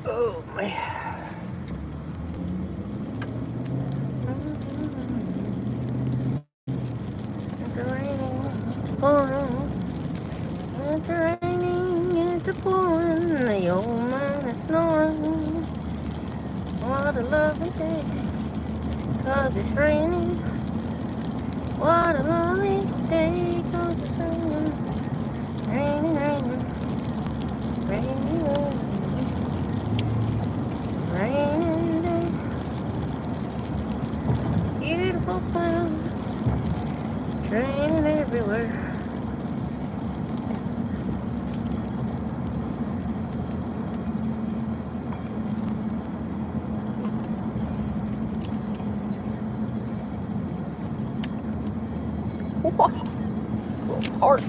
Oh man. It's raining, it's pouring. It's raining, it's pouring. The old man is snoring. What a lovely day, 'cause it's raining. What a lovely day, 'cause it's raining. Raining, raining. Raining, raining. Raining day. Beautiful clouds. It's raining everywhere. Wow, it's a little tart.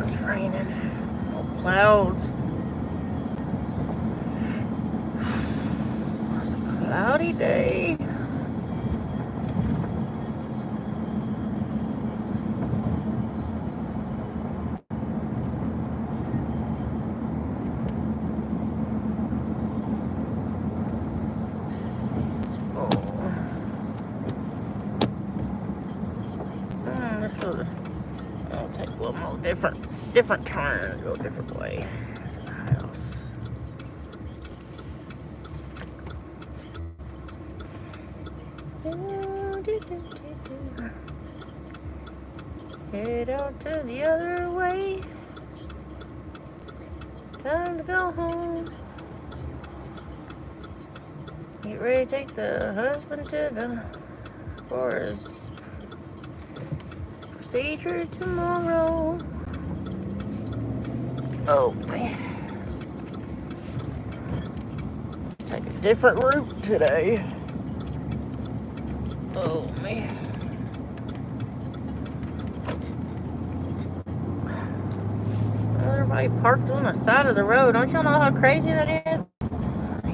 It's raining. No clouds. It's a cloudy day. Let's go. I'll take a little more different turn, go a different way. It's a house. Head out to the other way. Time to go home. Get ready to take the husband to for his procedure tomorrow. Oh man. Take a different route today. Oh man. Everybody parked on the side of the road. Don't y'all know how crazy that is?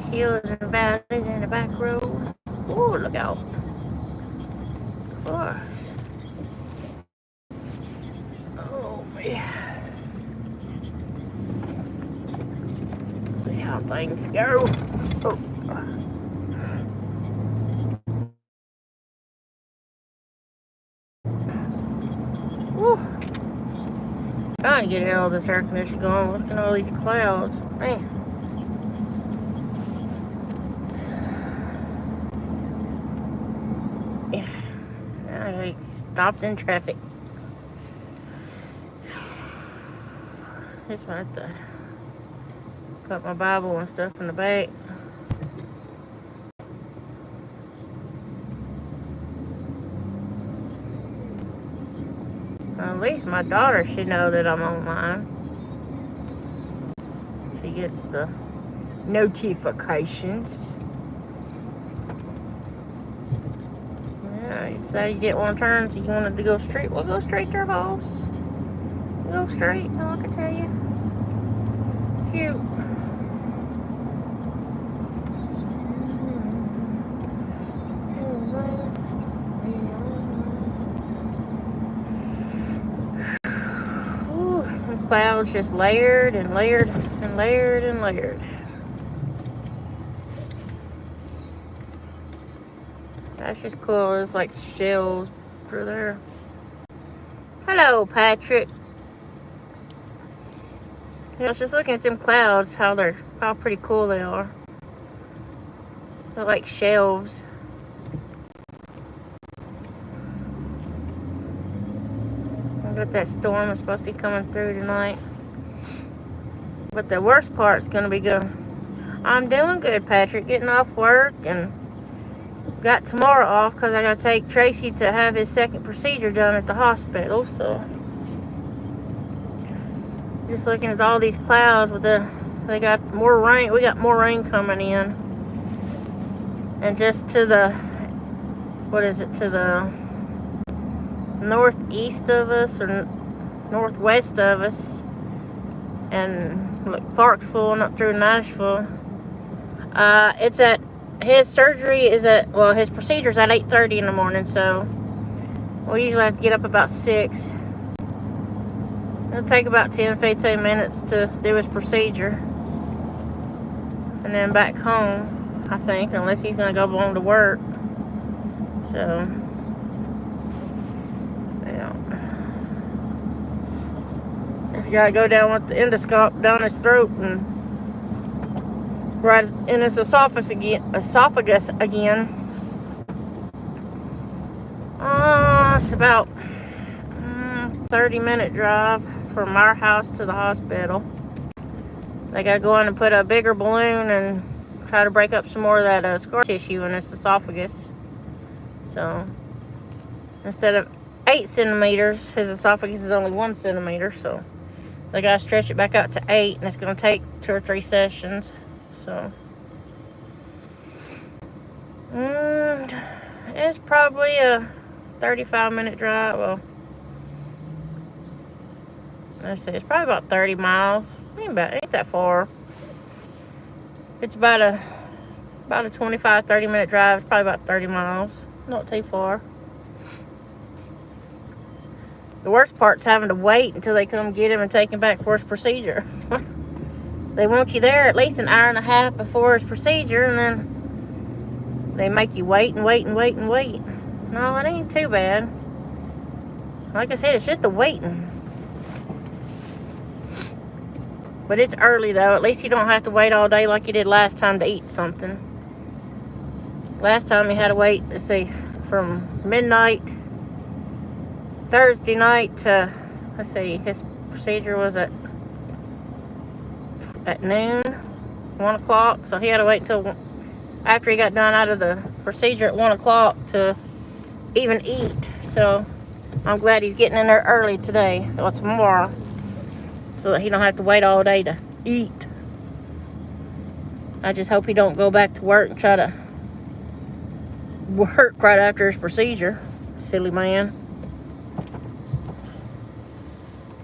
Hills and valleys in the back road. Oh, look out. Of course. Oh man. Let's see how things go. Oh. Woo. Trying to get all this air conditioning going. Look at all these clouds. Man. Yeah. I stopped in traffic. Just want to put my Bible and stuff in the back. At least my daughter should know that I'm online. She gets the notifications. Yeah, you decide you get one turn, so you wanted to go straight. Well, go straight there, boss. Go straight, that's all I can tell you. Cute. Clouds just layered and layered and layered and layered. That's just cool. It's like shells through there. Hello, Patrick. I was just looking at them clouds, how pretty cool they are. They're like shelves. I bet that storm is supposed to be coming through tonight. But the worst part's gonna be good. I'm doing good, Patrick. Getting off work and got tomorrow off because I gotta take Tracy to have his second procedure done at the hospital. So just looking at all these clouds with they got more rain. We got more rain coming in. And just to the, what is it, to the northeast of us or northwest of us, and look, Clarksville and up through Nashville, It's at, his surgery is at, well, his procedure's at 8:30 in the morning, so we usually have to get up about 6. It'll take about 10-15 minutes to do his procedure. And then back home, I think, unless he's going to go home to work. So, yeah. You got to go down with the endoscope down his throat and right in his esophagus again. It's about 30-minute drive from our house to the hospital. They got to go in and put a bigger balloon and try to break up some more of that scar tissue in his esophagus. So, instead of 8 centimeters, his esophagus is only 1 centimeter. So, they got to stretch it back out to 8, and it's going to take 2 or 3 sessions. So, it's probably a 35-minute drive. Well, let's see, it's probably about 30 miles. Ain't that far. It's about a 25-30 minute drive. It's probably about 30 miles. Not too far. The worst part's having to wait until they come get him and take him back for his procedure. They want you there at least an hour and a half before his procedure, and then they make you wait and wait and wait and wait. No, it ain't too bad. Like I said, it's just the waiting. But it's early, though. At least you don't have to wait all day like you did last time to eat something. Last time you had to wait, let's see, from midnight Thursday night to, let's see, his procedure was at noon, 1 o'clock. So he had to wait until after he got done out of the procedure at 1 o'clock to even eat. So I'm glad he's getting in there early today, or tomorrow, so that he don't have to wait all day to eat. I just hope he don't go back to work and try to work right after his procedure. Silly man.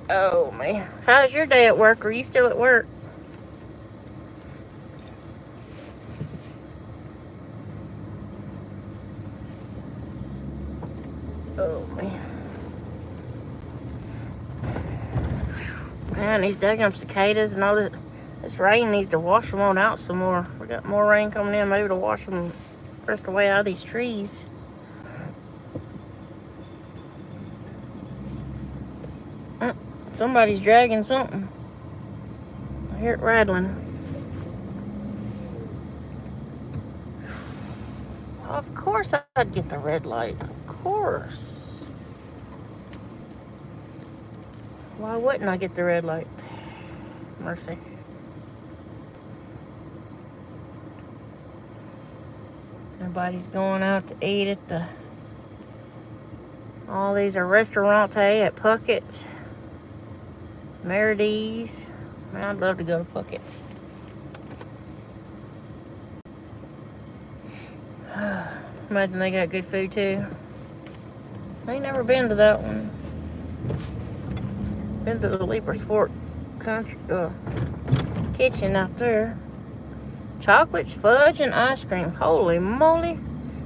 Oh, man. How's your day at work? Are you still at work? Oh, man. Man, these daggum cicadas and all that. This rain needs to wash them on out some more. We got more rain coming in, maybe to wash them the rest of the way out of these trees. Somebody's dragging something. I hear it rattling. Of course I'd get the red light. Of course. Why wouldn't I get the red light? Mercy. Everybody's going out to eat at the... All these are restaurants at Puckett's, Meredith's. Man, I'd love to go to Puckett's. Imagine they got good food too. I ain't never been to that one. Been to the Leapers Fork country kitchen out there. Chocolates, fudge, and ice cream. Holy moly.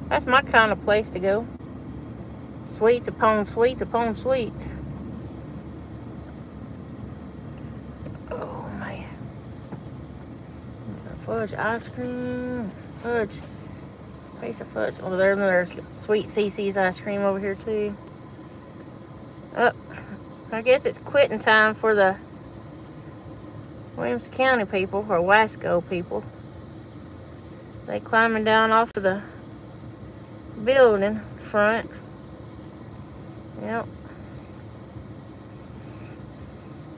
That's my kind of place to go. Sweets upon sweets upon sweets. Oh, man. Fudge, ice cream, fudge. Piece of fudge. Oh, there's sweet CC's ice cream over here, too. Oh, I guess it's quitting time for the Williamson County people, or Wasco people. They climbing down off of the building front. Yep.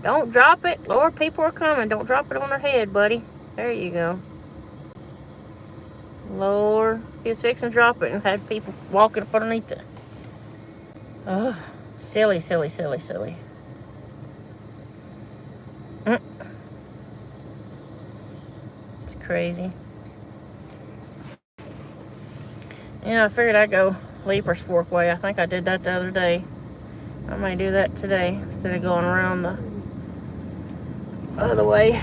Don't drop it. Lord, people are coming. Don't drop it on their head, buddy. There you go. Lord, he was fixing to drop it and had people walking up underneath it. Oh, silly, silly, silly, silly. It's crazy. Yeah, I figured I'd go Leapers Fork way. I think I did that the other day. I may do that today instead of going around the other way.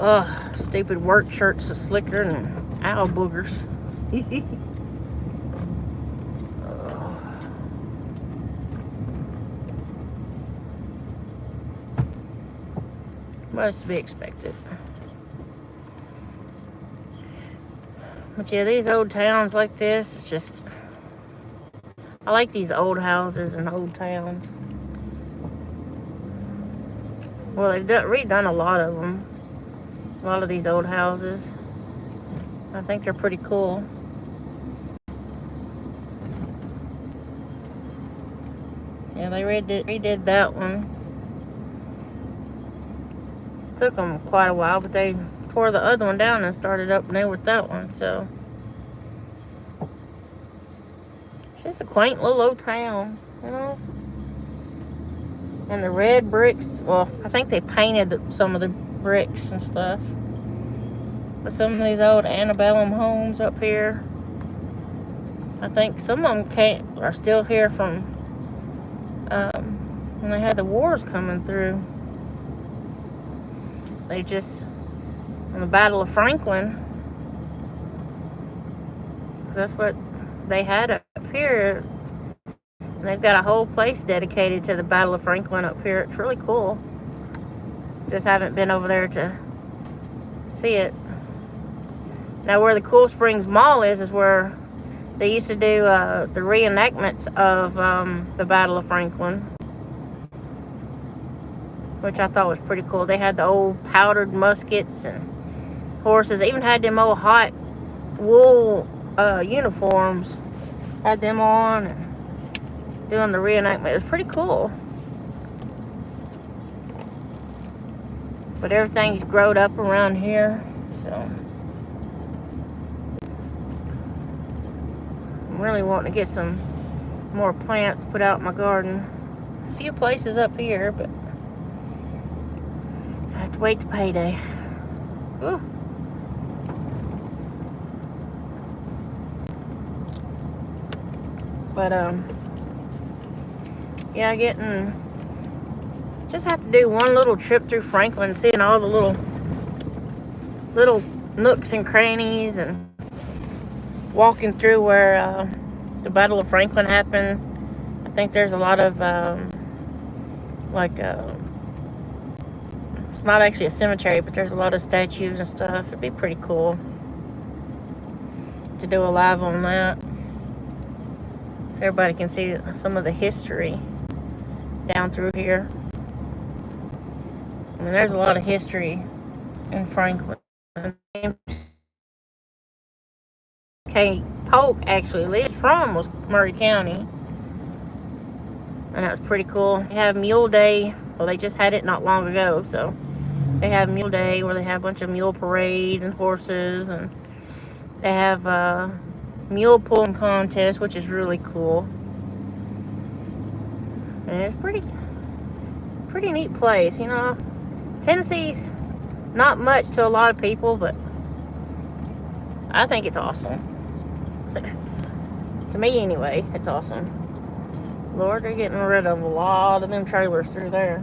Ugh, stupid work shirts are slicker than owl boogers. Must to be expected. But yeah, these old towns like this, it's just, I like these old houses and old towns. Well, they've redone a lot of them. A lot of these old houses. I think they're pretty cool. Yeah, they redid that one. Took them quite a while, but they tore the other one down and started up new with that one, so. It's just a quaint little old town, you know. And the red bricks, well, I think they painted some of the bricks and stuff. But some of these old antebellum homes up here, I think some of them are still here from when they had the wars coming through. They just, in the Battle of Franklin, because that's what they had up here. And they've got a whole place dedicated to the Battle of Franklin up here. It's really cool. Just haven't been over there to see it. Now, where the Cool Springs Mall is where they used to do the reenactments of the Battle of Franklin, which I thought was pretty cool. They had the old powdered muskets and horses. They even had them old hot wool uniforms. Had them on and doing the reenactment. It was pretty cool. But everything's growed up around here, so I'm really wanting to get some more plants to put out in my garden. A few places up here, but I have to wait to payday. Ooh. But yeah, just have to do one little trip through Franklin, seeing all the little nooks and crannies, and walking through where the Battle of Franklin happened. I think there's a lot of it's not actually a cemetery, but there's a lot of statues and stuff. It'd be pretty cool to do a live on that, so everybody can see some of the history down through here. I mean, there's a lot of history in Franklin. Polk actually lives from was Murray County, and that was pretty cool. They have Mule Day. Well, they just had it not long ago, so they have Mule Day where they have a bunch of mule parades and horses, and they have mule pulling contest, which is really cool. And it's pretty neat place, you know. Tennessee's not much to a lot of people, but I think it's awesome. To me, anyway, it's awesome. Lord, they're getting rid of a lot of them trailers through there.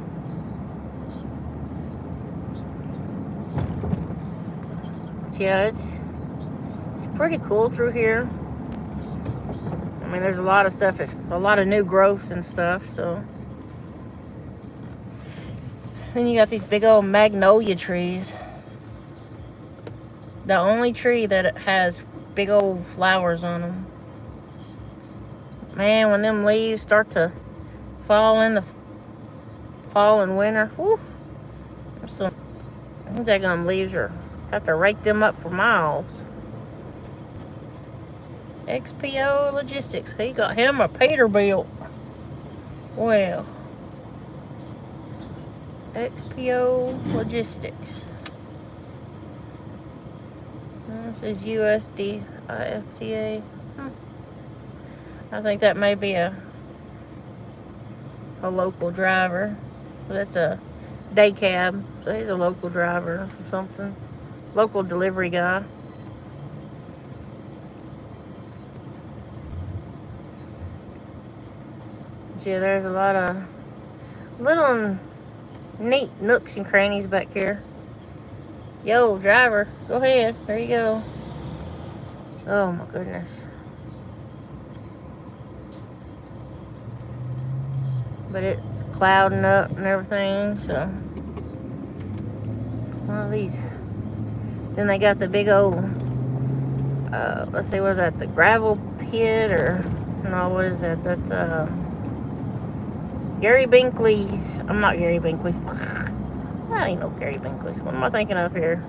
But yeah, it's pretty cool through here. I mean, there's a lot of stuff. It's a lot of new growth and stuff, so. Then you got these big old magnolia trees. The only tree that has big old flowers on them. Man, when them leaves start to fall in the fall and winter, whew, I think that gum leaves have to rake them up for miles. XPO Logistics. He got him a Peterbilt. Well, XPO Logistics. This is USD IFTA. I think that may be a local driver. That's a day cab, so he's a local driver or something. Local delivery guy. Yeah, there's a lot of little neat nooks and crannies back here. Yo, driver, go ahead. There you go. Oh my goodness. But it's clouding up and everything, so. One of these. Then they got the big old, let's see, what is that? The gravel pit or, no, what is that? That's, Gary Binkley's. I'm not Gary Binkley's. That ain't no Gary Binkley's. What am I thinking of here?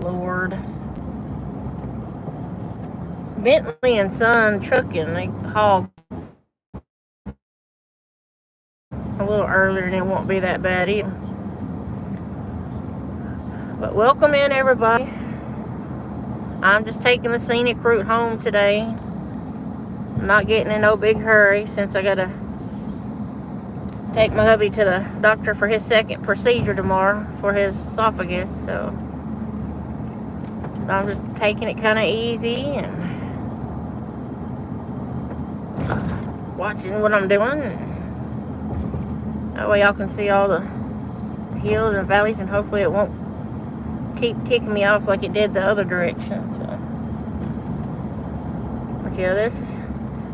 Lord. Bentley and Son Trucking. They haul a little earlier and it won't be that bad either. But welcome in, everybody. I'm just taking the scenic route home today. I'm not getting in no big hurry since I gotta take my hubby to the doctor for his second procedure tomorrow for his esophagus. So I'm just taking it kind of easy and watching what I'm doing. That way y'all can see all the hills and valleys, and hopefully it won't keep kicking me off like it did the other direction. So, but yeah, this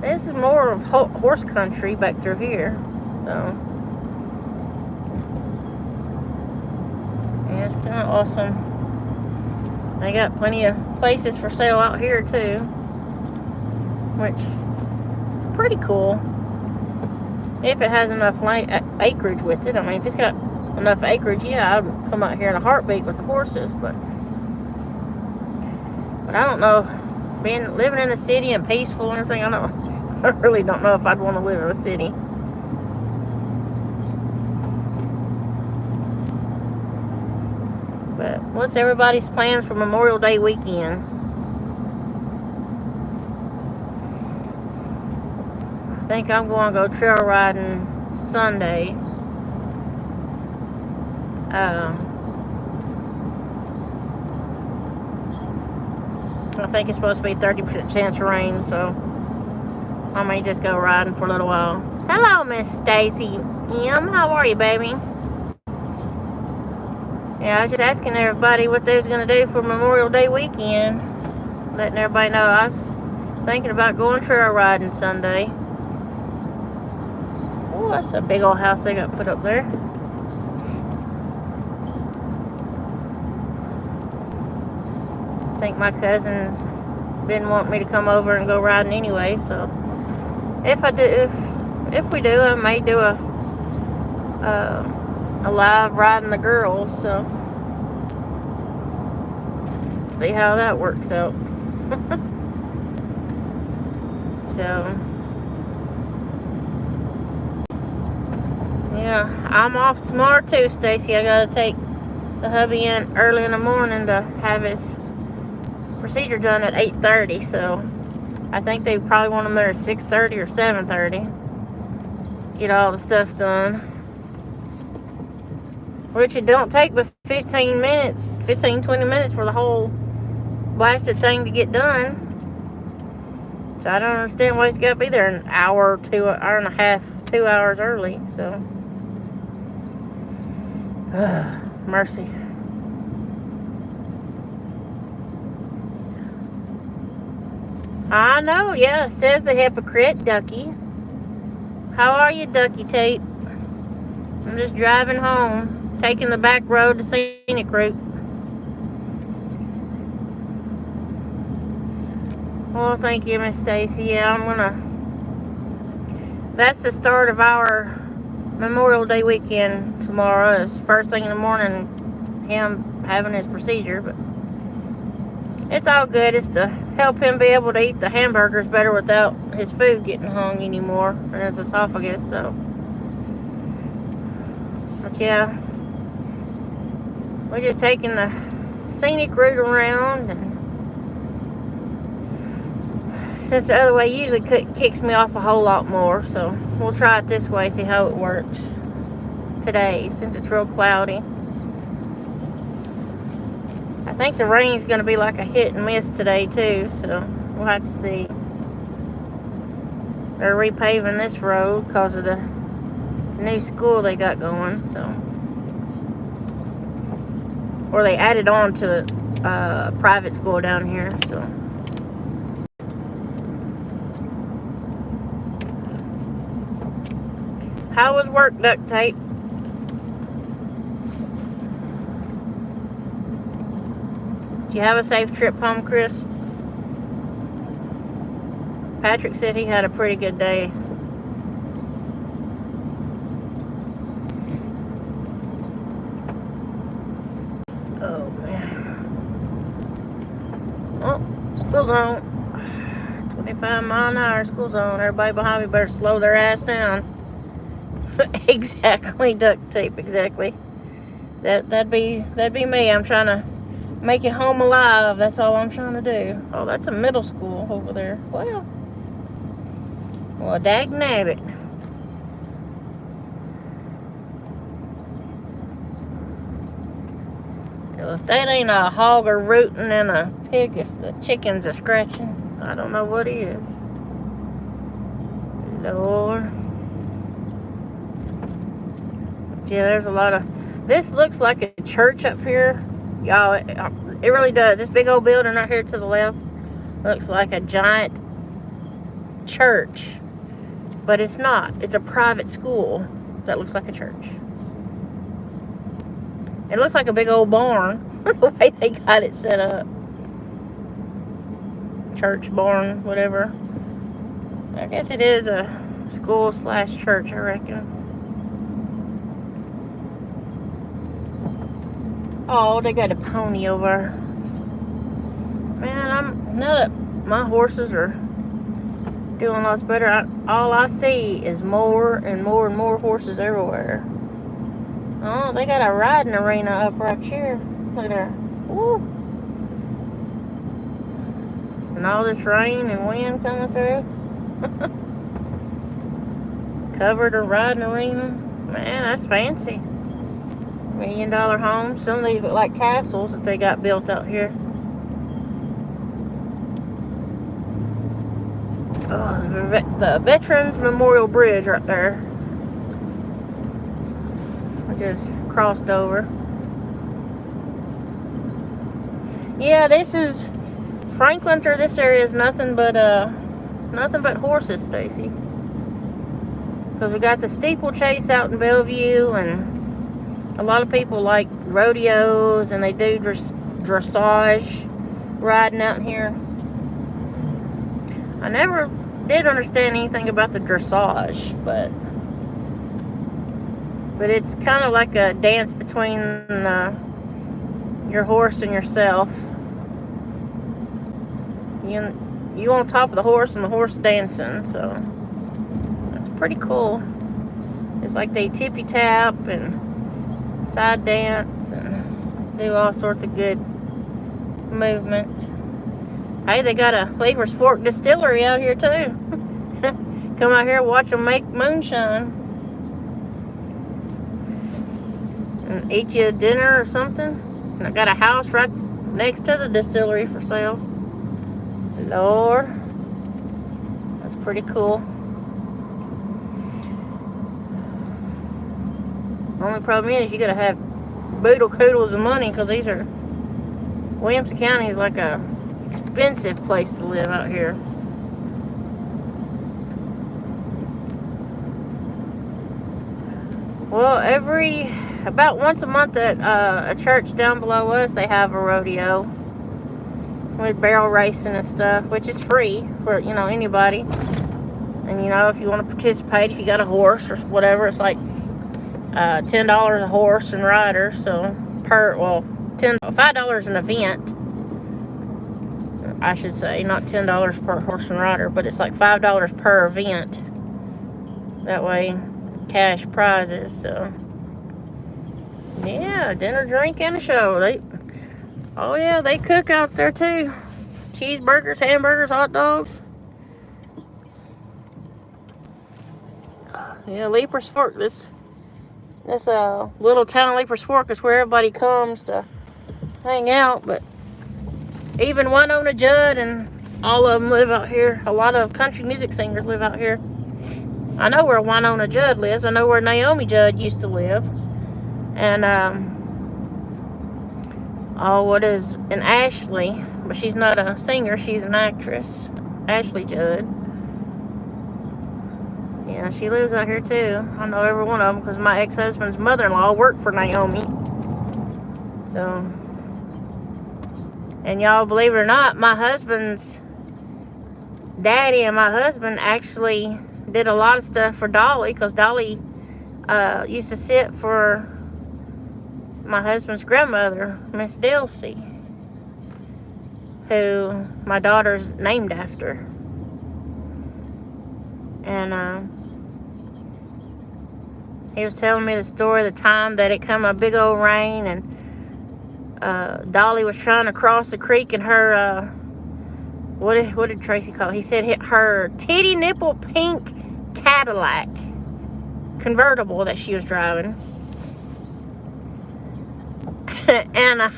is more of horse country back through here. So yeah, it's kind of awesome. They got plenty of places for sale out here too, which is pretty cool. If it has enough acreage with it. I mean, if it's got enough acreage, yeah, I'd come out here in a heartbeat with the horses. But I don't know. Living in the city and peaceful and everything, I really don't know if I'd want to live in a city. But what's everybody's plans for Memorial Day weekend? I think I'm going to go trail riding Sunday. I think it's supposed to be 30% chance of rain, so I may just go riding for a little while. Hello, Miss Stacy M. How are you, baby? Yeah, I was just asking everybody what they was going to do for Memorial Day weekend. Letting everybody know I was thinking about going trail riding Sunday. Oh, that's a big old house they got put up there. I think my cousin's been wanting me to come over and go riding anyway, so if we do, I may do a live riding the girls, so see how that works out. So yeah, I'm off tomorrow too, Stacy. I gotta take the hubby in early in the morning to have his procedure done at 8:30, so I think they probably want him there at 6:30 or 7:30. Get all the stuff done. Which it don't take but 20 minutes for the whole blasted thing to get done. So I don't understand why he's got to be there an hour, hour and a half, 2 hours early, so. Mercy. I know, yeah, says the hypocrite, Ducky. How are you, Ducky Tate? I'm just driving home, taking the back road to scenic route. Well, thank you, Miss Stacy. Yeah, that's the start of our Memorial Day weekend tomorrow. It's first thing in the morning, him having his procedure, but it's all good. It's to help him be able to eat the hamburgers better without his food getting hung anymore in his esophagus, so. But yeah, we're just taking the scenic route around, and since the other way usually kicks me off a whole lot more, so we'll try it this way, see how it works today, since it's real cloudy. I think the rain's going to be like a hit and miss today too, so we'll have to see. They're repaving this road because of the new school they got going, so or they added on to private school down here. So how was work, duct tape? Did you have a safe trip home, Chris? Patrick said he had a pretty good day. Oh, man. Oh, school zone. 25-mile-an-hour school zone. Everybody behind me better slow their ass down. Exactly, duct tape, exactly. That'd be me. I'm trying to make it home alive. That's all I'm trying to do. Oh, that's a middle school over there. Well, dag nabbit. Well, if that ain't a hog a rooting and a pig, if the chickens are scratching, I don't know what is. Lord. Yeah, there's a lot of... This looks like a church up here. Y'all, it really does. This big old building right here to the left looks like a giant church. But it's not. It's a private school that looks like a church. It looks like a big old barn, the way they got it set up. Church, barn, whatever. I guess it is a school/church, I reckon. Oh, they got a pony over. Man, now that my horses are doing lots better, all I see is more and more and more horses everywhere. Oh, they got a riding arena up right here. Look at there. Woo! And all this rain and wind coming through. Covered a riding arena. Man, that's fancy. $1 million homes. Some of these look like castles that they got built out here. Oh, the Veterans Memorial Bridge right there. I just crossed over. Yeah, this is Franklin through this area is nothing but horses, Stacy. Because we got the steeplechase out in Bellevue, and a lot of people like rodeos, and they do dressage riding out here. I never did understand anything about the dressage, but it's kind of like a dance between your horse and yourself. You on top of the horse and the horse dancing, so that's pretty cool. It's like they tippy tap and side dance and do all sorts of good movement. Hey, they got a Leaper's Fork distillery out here too. Come out here, watch them make moonshine. And eat you a dinner or something. And I got a house right next to the distillery for sale. Lord. That's pretty cool. Only problem is you gotta have boodle coodles of money, because these are... Williamson County is like a expensive place to live out here. Well, about once a month at a church down below us, they have a rodeo with barrel racing and stuff, which is free for, anybody. And, if you want to participate, if you got a horse or whatever, it's like $10 a horse and rider. So $5 an event, I should say, not $10 per horse and rider, but it's like $5 per event. That way, cash prizes. So yeah, dinner, drink, and a show. They cook out there too. Cheeseburgers, hamburgers, hot dogs. Yeah, Leaper's Fork. This little town of Leaper's Fork is where everybody comes to hang out. But even Winona Judd and all of them live out here. A lot of country music singers live out here. I know where Winona Judd lives. I know where Naomi Judd used to live. And what is an Ashley, but she's not a singer, she's an actress. Ashley Judd. Yeah, she lives out here too. I know every one of them because my ex-husband's mother-in-law worked for Naomi. So, and y'all believe it or not, my husband's daddy and my husband actually did a lot of stuff for Dolly, because Dolly used to sit for my husband's grandmother, Miss Dilsey, who my daughter's named after. And he was telling me the story of the time that it come a big old rain, and Dolly was trying to cross the creek, and her what did Tracy call it? He said her titty nipple pink Cadillac convertible that she was driving. And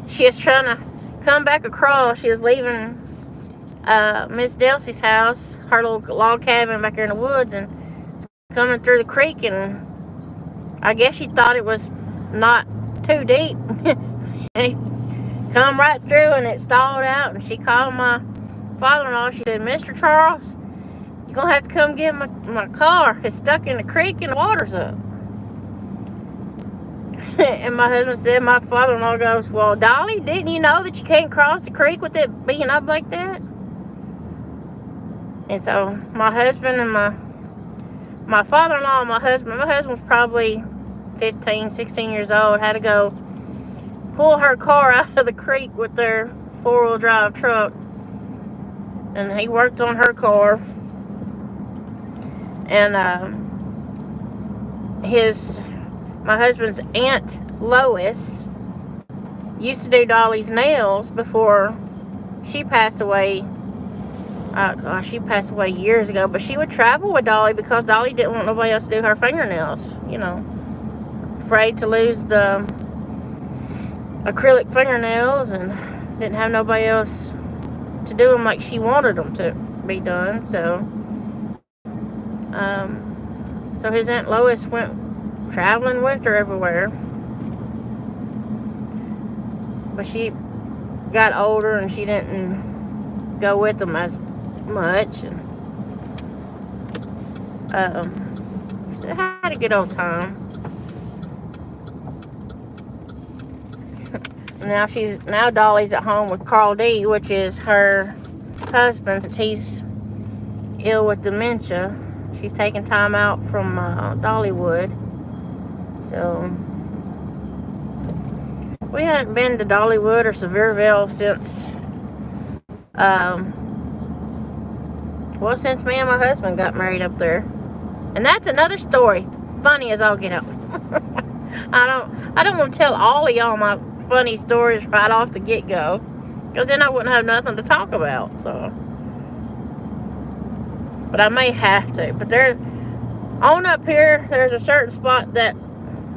she was trying to come back across. She was leaving Miss Delsey's house, her little log cabin back there in the woods, and coming through the creek, and I guess she thought it was not too deep. And it come right through, and it stalled out, and she called my father-in-law. She said, "Mr. Charles, you're going to have to come get my car. It's stuck in the creek and the water's up." And my husband said, my father-in-law goes, "Well, Dolly, didn't you know that you can't cross the creek with it being up like that?" And so my husband and my father-in-law and my husband was probably 15, 16 years old, had to go pull her car out of the creek with their four-wheel drive truck. And he worked on her car. And my husband's Aunt Lois used to do Dolly's nails before she passed away. She passed away years ago, but she would travel with Dolly because Dolly didn't want nobody else to do her fingernails, afraid to lose the acrylic fingernails, and didn't have nobody else to do them like she wanted them to be done. So his Aunt Lois went traveling with her everywhere, but she got older and she didn't go with them as much, and had a good old time. Now Dolly's at home with Carl D, which is her husband, since he's ill with dementia. She's taking time out from Dollywood. So we hadn't been to Dollywood or Sevierville since since me and my husband got married up there. And that's another story. Funny as all get out. I don't want to tell all of y'all my funny stories right off the get-go, because then I wouldn't have nothing to talk about. So, but I may have to. But there, on up here, there's a certain spot that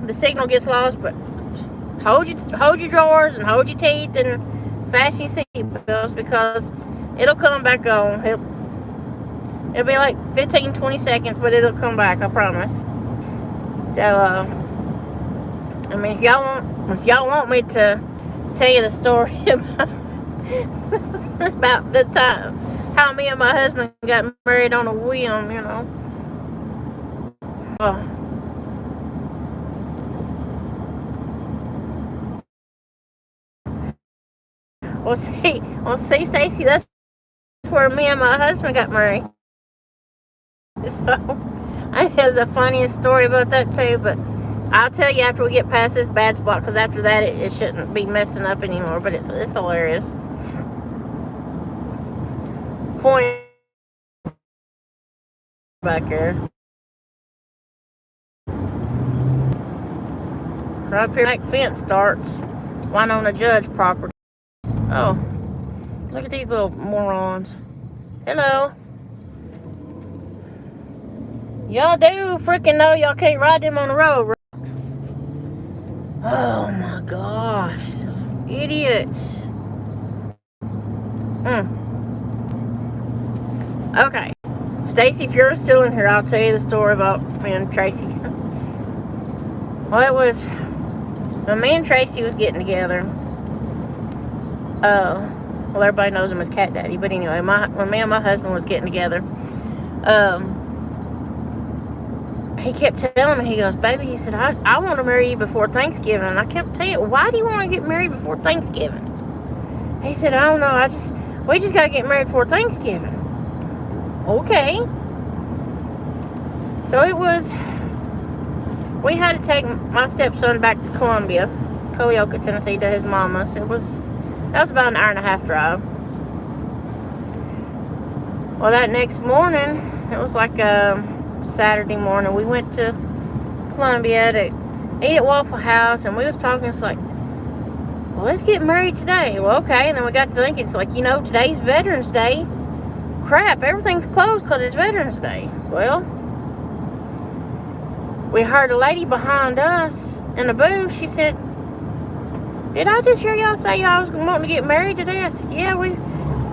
the signal gets lost. But hold your drawers and hold your teeth and fasten your seatbelts, because it'll come back on. It'll be like 15, 20 seconds, but it'll come back, I promise. So, I mean, if y'all want me to tell you the story about the time how me and my husband got married on a whim, Well, see, Stacy, that's where me and my husband got married. So, I think there's the funniest story about that too, but I'll tell you after we get past this bad spot, because after that it shouldn't be messing up anymore, but it's hilarious. Point back here. Right up here, that fence starts. Winona Judge property. Oh, look at these little morons. Hello. Y'all do freaking know y'all can't ride them on the road, right? Oh my gosh, those idiots. Okay, Stacy, if you're still in here, I'll tell you the story about me and Tracy. Well, it was when me and Tracy was getting together. Well, everybody knows him as Cat Daddy. But anyway, when me and my husband was getting together, he kept telling me, he goes, baby, he said, I want to marry you before Thanksgiving. And I kept telling him, why do you want to get married before Thanksgiving? He said, I don't know, we just got to get married before Thanksgiving. Okay. So we had to take my stepson back to Culleoka, Tennessee, to his mama's. That was about an hour and a half drive. Well, that next morning, it was like Saturday morning, we went to Columbia to eat at Waffle House, and we was talking. It's like, well, let's get married today. Well, okay. And then we got to thinking, it's like, today's Veterans Day. Crap, everything's closed because it's Veterans Day. Well, we heard a lady behind us in the booth. She said, did I just hear y'all say y'all was wanting to get married today? I said, yeah,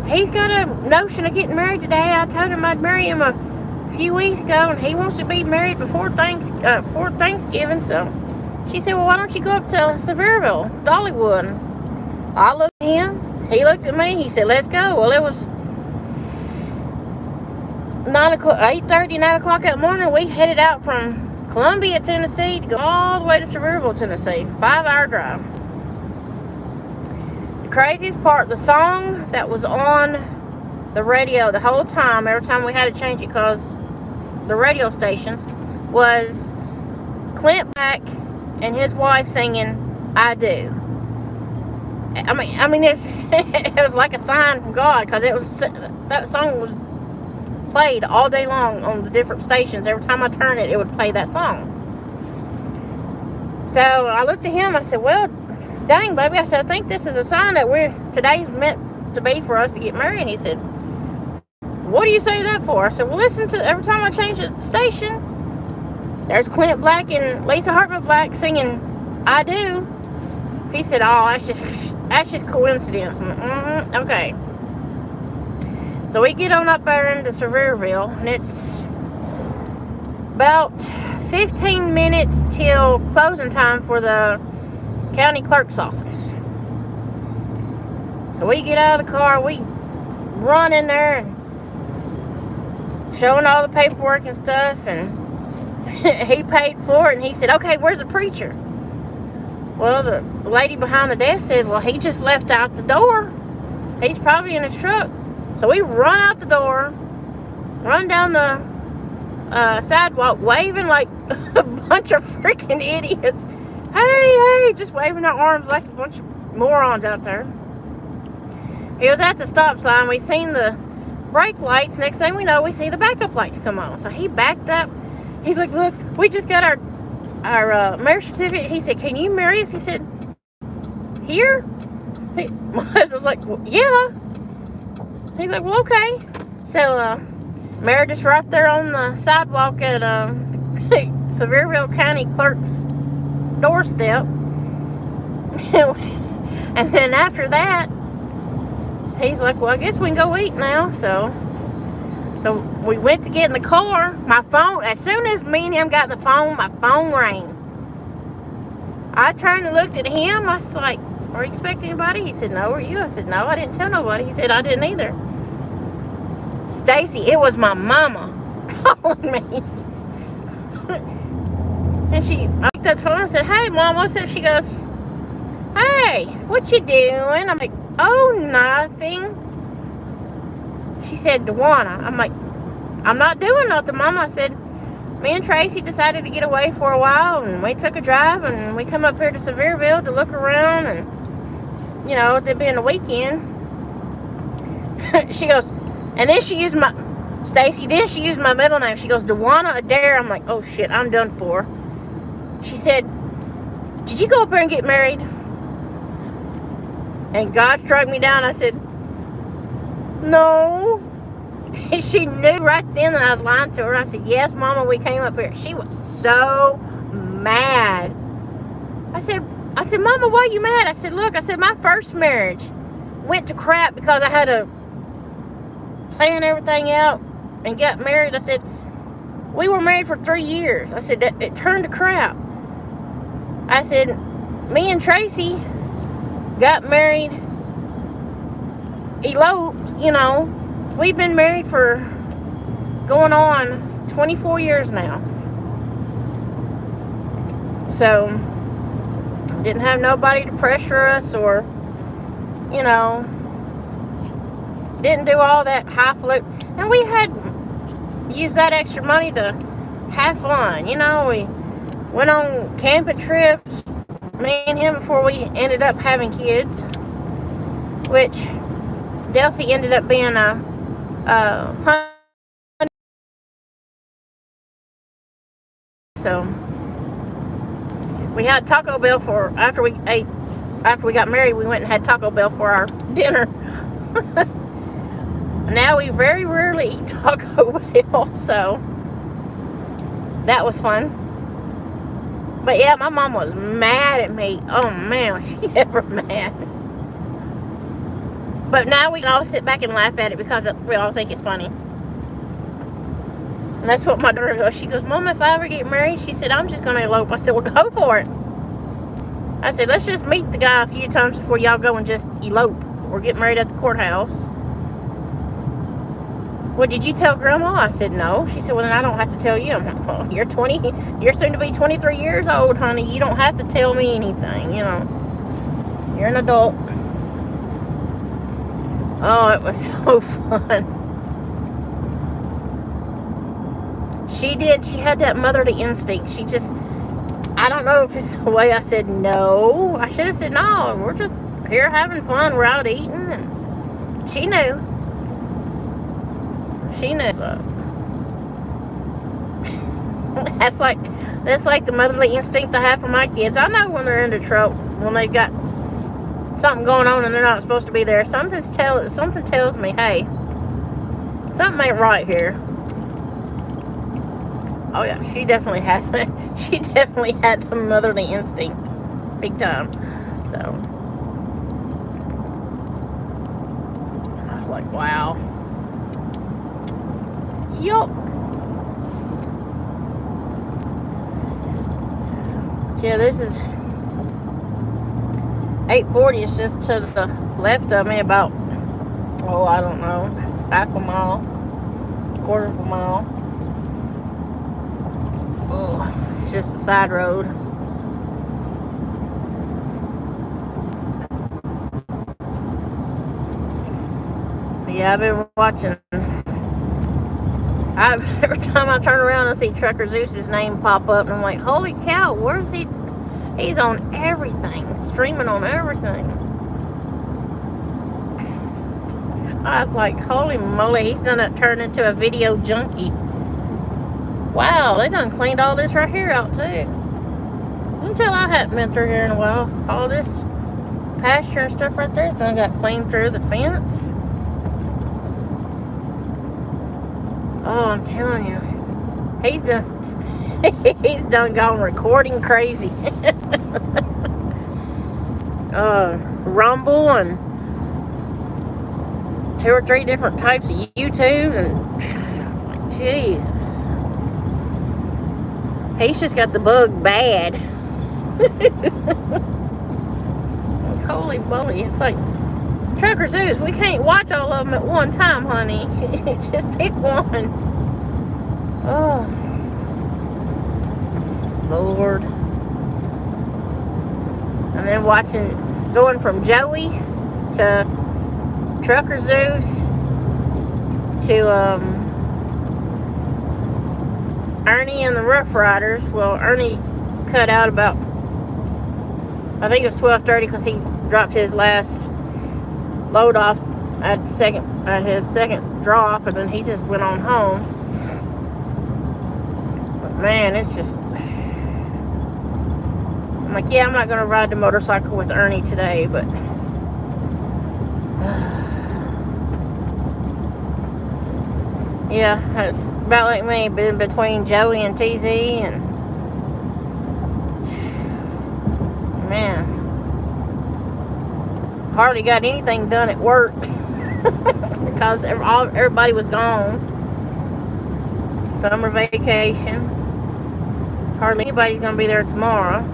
he's got a notion of getting married today. I told him I'd marry him a few weeks ago, and he wants to be married before Thanksgiving. So she said, well, why don't you go up to Sevierville, Dollywood? I looked at him. He looked at me. He said, let's go. Well, it was 8:30, 9 o'clock that morning. We headed out from Columbia, Tennessee, to go all the way to Sevierville, Tennessee. 5-hour drive. The craziest part, the song that was on the radio the whole time, every time we had to change it because the radio stations, was Clint Black and his wife singing I Do. I mean, it was like a sign from God, because that song was played all day long on the different stations. Every time I turn it, it would play that song. So I looked at him. I said, well, dang, baby. I said, I think this is a sign that today's meant to be for us to get married. And he said, what do you say that for? I said, well, listen to every time I change the station, there's Clint Black and Lisa Hartman Black singing I Do. He said, oh, that's just coincidence. Okay. So we get on up there into Sevierville, and it's about 15 minutes till closing time for the county clerk's office. So we get out of the car, we run in there and showing all the paperwork and stuff, and he paid for it, and he said, okay, where's the preacher? Well, the lady behind the desk said, well, he just left out the door. He's probably in his truck. So we run out the door, run down the sidewalk, waving like a bunch of freaking idiots. Hey, just waving our arms like a bunch of morons out there. He was at the stop sign. We seen the brake lights. Next thing we know, we see the backup lights come on. So he backed up. He's like, look, we just got our marriage certificate. He said, can you marry us? He said, here? My husband was like, well, yeah. He's like, well, okay. So, married us right there on the sidewalk at Sevierville County Clerk's doorstep. And then after that, he's like, well, I guess we can go eat now. So we went to get in the car. My phone, as soon as me and him got the phone, my phone rang. I turned and looked at him. I was like, are you expecting anybody? He said, no, are you? I said, no, I didn't tell nobody. He said, I didn't either. Stacy, it was my mama calling me. And I picked up the phone and said, hey, Mom, what's up? She goes, hey, what you doing? I'm like, oh, nothing. She said, Dewanna. I'm like, I'm not doing nothing, Mama. I said, me and Tracy decided to get away for a while, and we took a drive, and we come up here to Sevierville to look around, and, it being a weekend. She goes, and then she used my middle name. She goes, Dewanna Adair. I'm like, oh, shit, I'm done for. She said, did you go up there and get married? And God struck me down. I said, no. She knew right then that I was lying to her. I said, yes, Mama, we came up here. She was so mad. I said, Mama, why are you mad? I said, look, my first marriage went to crap because I had to plan everything out and got married. I said, we were married for 3 years. I said, it turned to crap. I said, me and Tracy got married eloped, you know. We've been married for going on 24 years now. So, didn't have nobody to pressure us or, you know, didn't do all that highfalutin. And we had used that extra money to have fun, you know. We went on camping trips, me and him, before we ended up having kids, which Delcy ended up being a honey. So we had Taco Bell for after we got married. We went and had Taco Bell for our dinner. Now we very rarely eat Taco Bell, so that was fun. But yeah, my mom was mad at me. Oh man, was she ever mad? But now we can all sit back and laugh at it because we all think it's funny. And that's what my daughter goes. She goes, Mom, if I ever get married, she said, I'm just going to elope. I said, well, go for it. I said, let's just meet the guy a few times before y'all go and just elope or get married at the courthouse. Well, did you tell Grandma? I said, no. She said, well, then I don't have to tell you. Well, you're soon to be 23 years old, honey. You don't have to tell me anything, you know. You're an adult. Oh, it was so fun. She had that motherly instinct. She just, I don't know if it's the way I said no. I should have said, no, we're just here having fun. We're out eating. And she knew. She knows that. That's like the motherly instinct I have for my kids. I know when they're into trouble, when they got something going on and they're not supposed to be there. Something tells me, hey, something ain't right here. Oh yeah, she definitely had the motherly instinct, big time. So I was like, wow. Yup. Yeah, this is 840. It's just to the left of me about, I don't know, half a mile, quarter of a mile. Oh, it's just a side road. Yeah, I've been watching. Every time I turn around, I see Trucker Zeus's name pop up, and I'm like, holy cow, where's he? He's on everything, streaming on everything. I was like, holy moly, he's done that turn into a video junkie. Wow, they done cleaned all this right here out too. Until I haven't been through here in a while. All this pasture and stuff right there's done got cleaned through the fence. Oh, I'm telling you, he's done gone recording crazy. Rumble and 2 or 3 different types of YouTube, and like, Jesus, he's just got the bug bad. Like, holy moly, it's like, Trucker Zeus, we can't watch all of them at one time, honey. Just pick one. Oh, Lord. And then going from Joey to Trucker Zeus to Ernie and the Rough Riders. Well, Ernie cut out about, I think it was 12:30, because he dropped his last load off at his second drop, and then he just went on home. But man, it's just, I'm like, yeah, I'm not gonna ride the motorcycle with Ernie today, but yeah, it's about like me, been between Joey and TZ, and man, hardly got anything done at work because everybody was gone. Summer vacation. Hardly anybody's gonna be there tomorrow.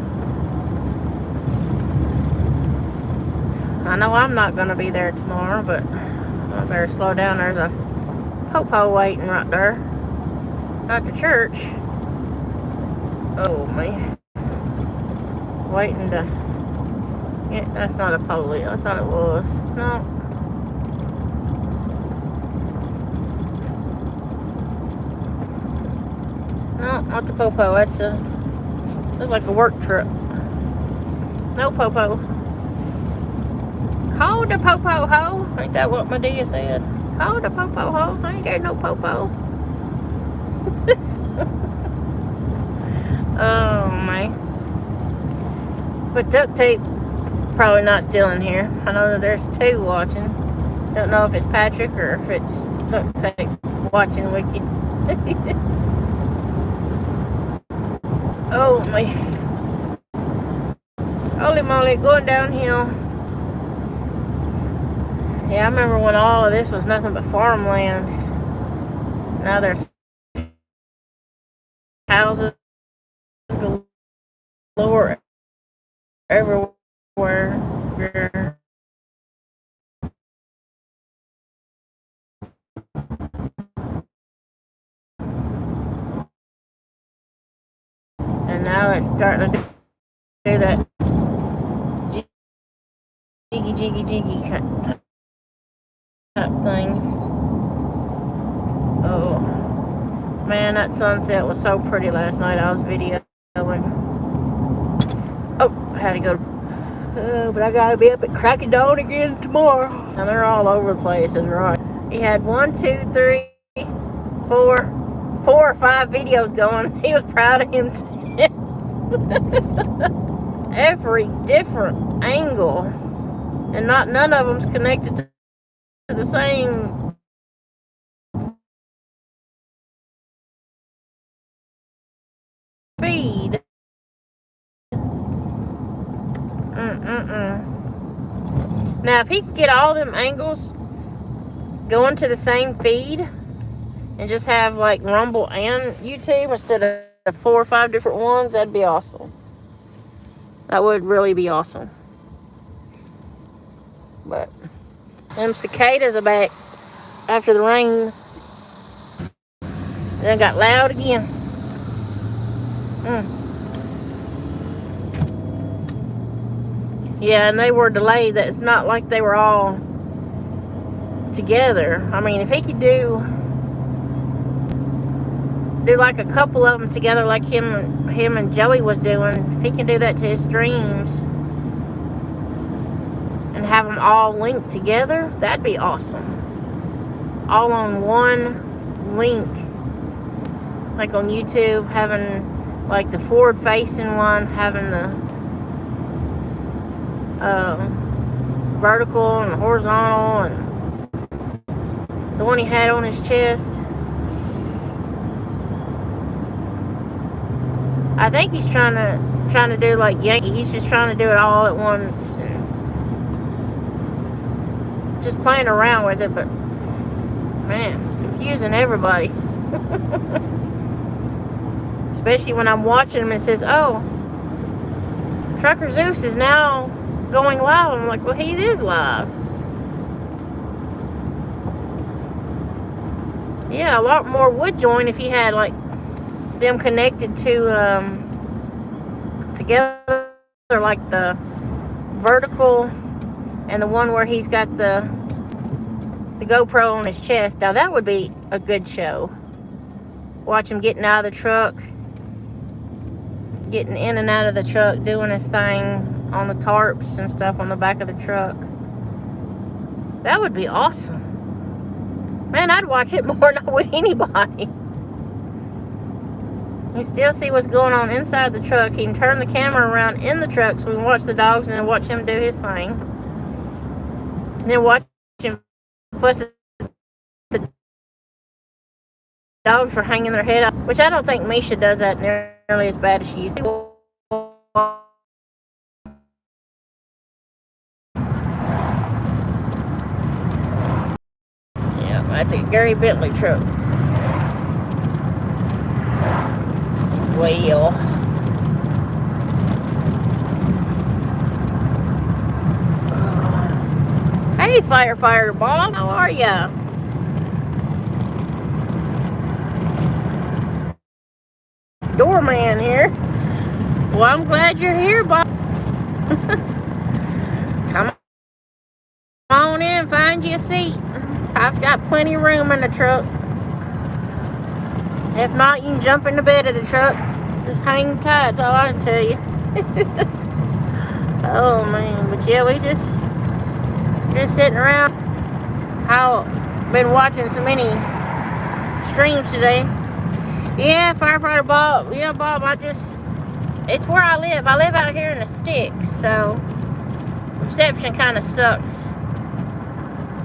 I know I'm not gonna be there tomorrow, but I better slow down. There's a popo waiting right there. Not the church. Oh, man. Waiting to... Yeah, that's not a polio. I thought it was. No. No, not the popo. That's looks like a work truck. No popo. Call the popo ho. Ain't that what Medea said? Call the popo ho. I ain't got no popo. Oh, man. But duct tape probably not still in here. I know that there's two watching. Don't know if it's Patrick or if it's duct tape watching with you. Oh, man. Holy moly, going downhill. Yeah, I remember when all of this was nothing but farmland. Now there's houses galore everywhere. And now it's starting to do that jiggy type thing. Oh, man, that sunset was so pretty last night. I was videoing. Oh, I had to go. But I gotta be up at crack of dawn again tomorrow. And they're all over the place, is right. He had 1, 2, 3, 4 or 5 videos going. He was proud of himself. Every different angle, and none of them's connected to the same feed. Now, if he could get all them angles going to the same feed and just have like Rumble and YouTube instead of 4 or 5 different ones, that'd be awesome. That would really be awesome. But them cicadas are back after the rain. They got loud again. Yeah, and they were delayed. It's not like they were all together. I mean, if he could do like a couple of them together, like him and Joey was doing, if he can do that to his streams and have them all linked together, that'd be awesome. All on one link, like on YouTube, having like the forward facing one, having the vertical and horizontal, and the one he had on his chest. I think he's trying to do like Yankee. He's just trying to do it all at once and just playing around with it. But man, it's confusing everybody. Especially when I'm watching him and it says, "Oh, Trucker Zeus is now going live." I'm like, well, he is live. Yeah, a lot more would join if he had like them connected to together, like the vertical and the one where he's got the GoPro on his chest. Now that would be a good show. Watch him getting out of the truck, getting in and out of the truck, doing his thing on the tarps and stuff on the back of the truck. That would be awesome. Man, I'd watch it more than I would anybody. You still see what's going on inside the truck. He can turn the camera around in the truck so we can watch the dogs and then watch him do his thing. And then watch him fuss at the dogs for hanging their head up. Which I don't think Misha does that nearly as bad as she used to. Yeah, that's a Gary Bentley truck. Well, hey Hey, Firefighter Bob, how are ya? Doorman here. Well, I'm glad you're here, Bob. Come on in, find you a seat. I've got plenty of room in the truck. If not, you can jump in the bed of the truck. Just hang tight, that's all I can tell you. Oh, man. But yeah, we just sitting around. Been watching so many streams today. Yeah, Firefighter Bob. Yeah, Bob, it's where I live. I live out here in the sticks, so reception kind of sucks.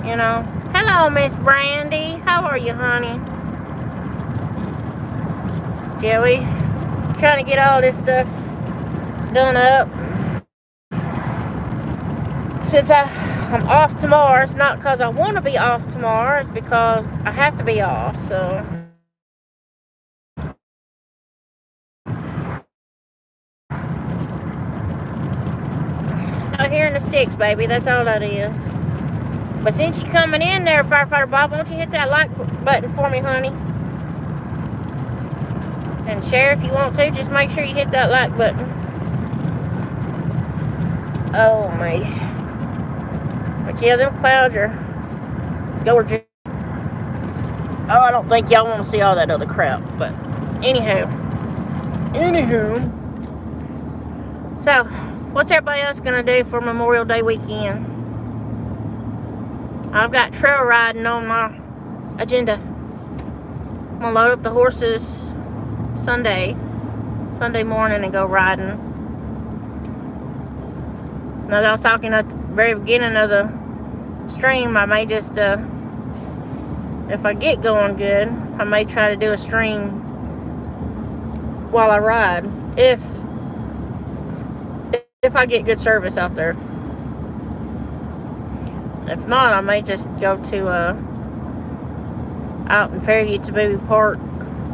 You know. Hello, Miss Brandy. How are you, honey? Joey, trying to get all this stuff done up. Since I'm off tomorrow, it's not because I want to be off tomorrow, it's because I have to be off, so. Out here in the sticks, baby, that's all that is. But since you're coming in there, Firefighter Bob, why don't you hit that like button for me, honey? And share if you want to, just make sure you hit that like button. Oh, man. But yeah, them clouds are gorgeous. Oh, I don't think y'all want to see all that other crap. But anywho. So, what's everybody else going to do for Memorial Day weekend? I've got trail riding on my agenda. I'm going to load up the horses Sunday morning and go riding. As I was talking at the very beginning of the stream, I may just, if I get going good, I may try to do a stream while I ride, if I get good service out there. If not, I may just go to out in Fairview to Bowie Park,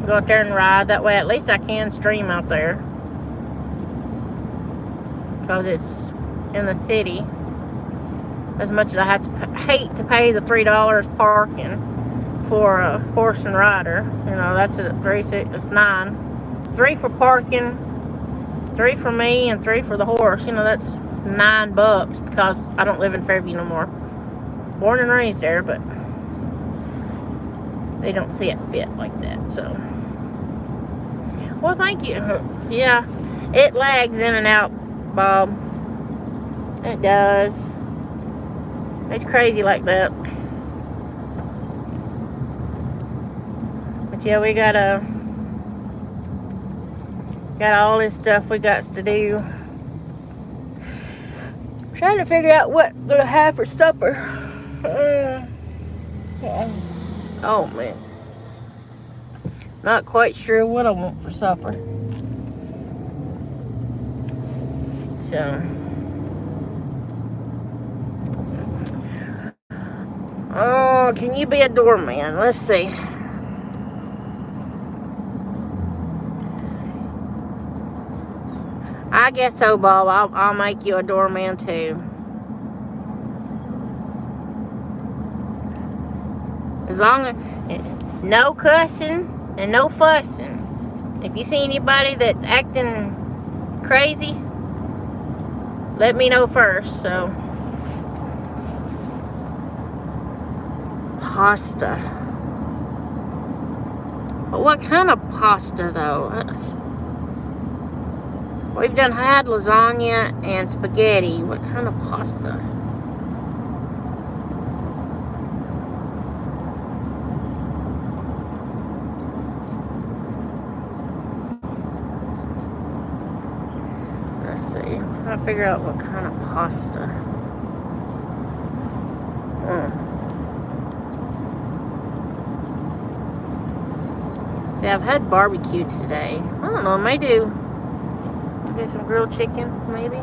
go out there and ride. That way at least I can stream out there, because it's in the city. As much as I hate to pay the $3 parking for a horse and rider, you know, that's it's $9. $3 for parking, $3 for me, and $3 for the horse. You know, that's $9 because I don't live in Fairview no more. Born and raised there, but they don't see it fit like that. So, well, thank you. Yeah, it lags in and out, Bob. It does. It's crazy like that. But yeah, we got all this stuff we got to do. Trying to figure out what we're gonna have for supper. Oh man, not quite sure what I want for supper. So. Oh, can you be a doorman? Let's see. I guess so, Bob. I'll make you a doorman too. As long as no cussing and no fussing. If you see anybody that's acting crazy, let me know first. So. Pasta. But what kind of pasta though? We've had lasagna and spaghetti. What kind of pasta? Let's see. I'm trying to figure out what kind of pasta. See, I've had barbecue today. I don't know, I may do some grilled chicken, maybe.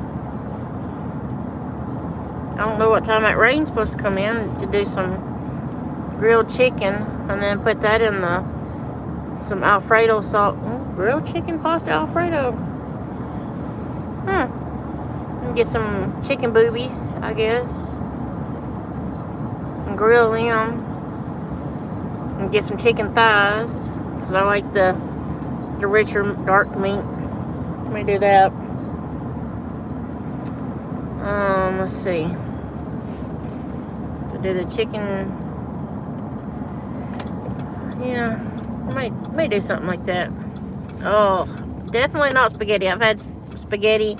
I don't know what time that rain's supposed to come in to do some grilled chicken, and then put that in some Alfredo sauce. Grilled chicken pasta Alfredo. And get some chicken boobies, I guess. grill them and get some chicken thighs because I like the richer dark meat. Let me do that. Let's see. To do the chicken, yeah, I may do something like that. Oh, definitely not spaghetti. I've had spaghetti